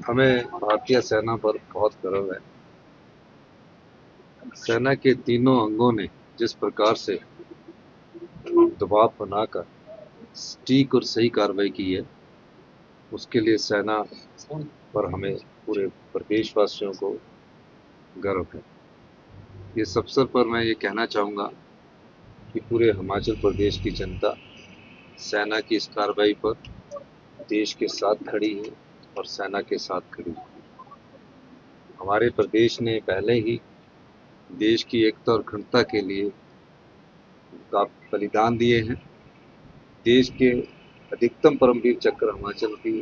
हमें भारतीय सेना पर बहुत गर्व है। सेना के तीनों अंगों ने जिस प्रकार से दबाव बनाकर सटीक और सही कार्रवाई की है, उसके लिए सेना पर हमें पूरे प्रदेशवासियों को गर्व है। इस अवसर पर मैं ये कहना चाहूँगा कि पूरे हिमाचल प्रदेश की जनता सेना की इस कार्रवाई पर देश के साथ खड़ी है और सेना के साथ खड़ी है। हमारे प्रदेश ने पहले ही देश की एकता और अखंडता के लिए का बलिदान दिए हैं। देश के अधिकतम परमवीर चक्र हिमाचल की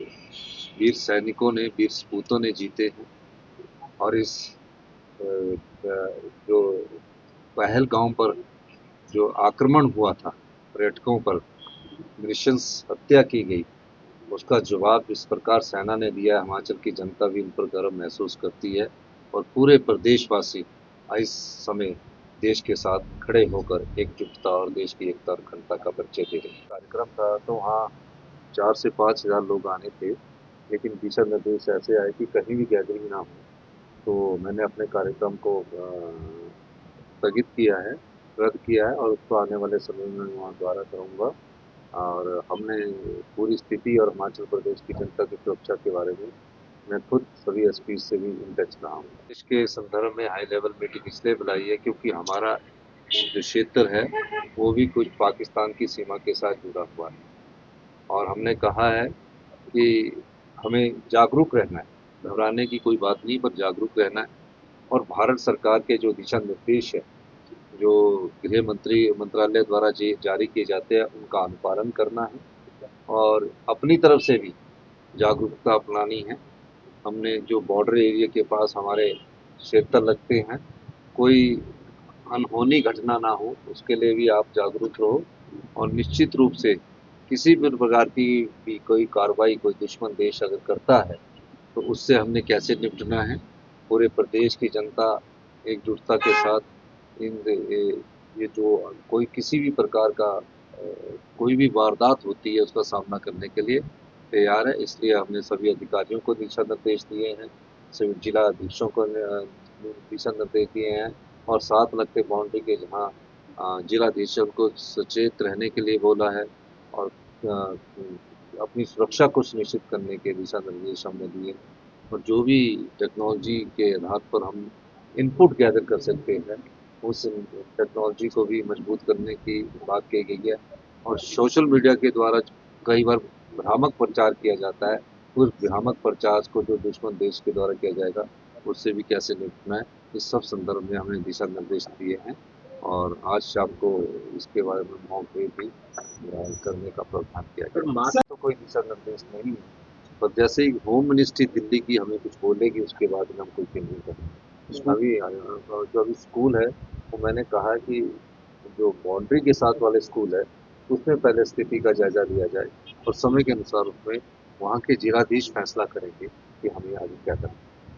वीर सैनिकों ने, वीर सपूतों ने जीते हैं। और इस जो पहलगाम पर जो आक्रमण हुआ था, पर्यटकों पर नृशंस हत्या की गई, उसका जवाब जिस प्रकार सेना ने दिया, हिमाचल की जनता भी इन पर गर्व महसूस करती है और पूरे प्रदेशवासी इस समय देश के साथ खड़े होकर एकजुटता और देश की एकता और अखंडता का परिचय दे रहे हैं। कार्यक्रम था तो वहाँ 4 से 5 हज़ार लोग आने थे, लेकिन दिशा निर्देश ऐसे आए कि कहीं भी गैदरिंग ना हो, तो मैंने अपने कार्यक्रम को स्थगित किया है, रद्द किया है और उसको आने वाले समय में वहाँ दोबारा करूँगा। और हमने पूरी स्थिति और हिमाचल प्रदेश की जनता की सुरक्षा के बारे में मैं खुद सभी एसपी से भी इन टच रहा हूँ। इसके संदर्भ में हाई लेवल मीटिंग इसलिए बुलाई है क्योंकि हमारा जो क्षेत्र है वो भी कुछ पाकिस्तान की सीमा के साथ जुड़ा हुआ है और हमने कहा है कि हमें जागरूक रहना है, घबराने की कोई बात नहीं, पर जागरूक रहना है और भारत सरकार के जो दिशा निर्देश है, जो गृह मंत्रालय द्वारा जारी किए जाते हैं, उनका अनुपालन करना है और अपनी तरफ से भी जागरूकता अपनानी है। हमने जो बॉर्डर एरिया के पास हमारे क्षेत्र लगते हैं, कोई अनहोनी घटना ना हो, उसके लिए भी आप जागरूक रहो और निश्चित रूप से किसी भी प्रकार की भी कोई कार्रवाई कोई दुश्मन देश अगर करता है, तो उससे हमने कैसे निपटना है। पूरे प्रदेश की जनता एकजुटता के साथ ये जो कोई किसी भी प्रकार का कोई भी वारदात होती है उसका सामना करने के लिए तैयार है। इसलिए हमने सभी अधिकारियों को दिशा निर्देश दिए हैं, सभी जिला अधीक्षों को दिशा निर्देश दिए हैं और साथ लगते बाउंड्री के जहाँ जिलाधीशों को सचेत रहने के लिए बोला है और अपनी सुरक्षा को सुनिश्चित करने के दिशा निर्देश हमने दिए और जो भी टेक्नोलॉजी के आधार पर हम इनपुट गैदर कर सकते हैं, उस टेक्नोलॉजी को भी मजबूत करने की बात कही गई है। और सोशल मीडिया के द्वारा कई बार भ्रामक प्रचार किया जाता है, उस भ्रामक प्रचार को जो दुश्मन देश के द्वारा किया जाएगा, उससे भी कैसे निपटना है, इस सब संदर्भ में हमने दिशा निर्देश दिए हैं और आज शाम को इसके बारे में मॉक ड्रिल भी करने का प्रावधान किया गया। तो कोई दिशा निर्देश नहीं है, पर जैसे ही होम मिनिस्ट्री दिल्ली की हमें कुछ बोलेगी उसके बाद में हम कोई चेंजिंग करेंगे। अभी जो अभी स्कूल है, वो मैंने कहा कि जो बाउंड्री के साथ वाले स्कूल है, उसमें पहले स्थिति का जायजा लिया जाए और समय के अनुसार उसमें वहाँ के जिलाधीश फैसला करेंगे कि हमें आगे क्या करना है।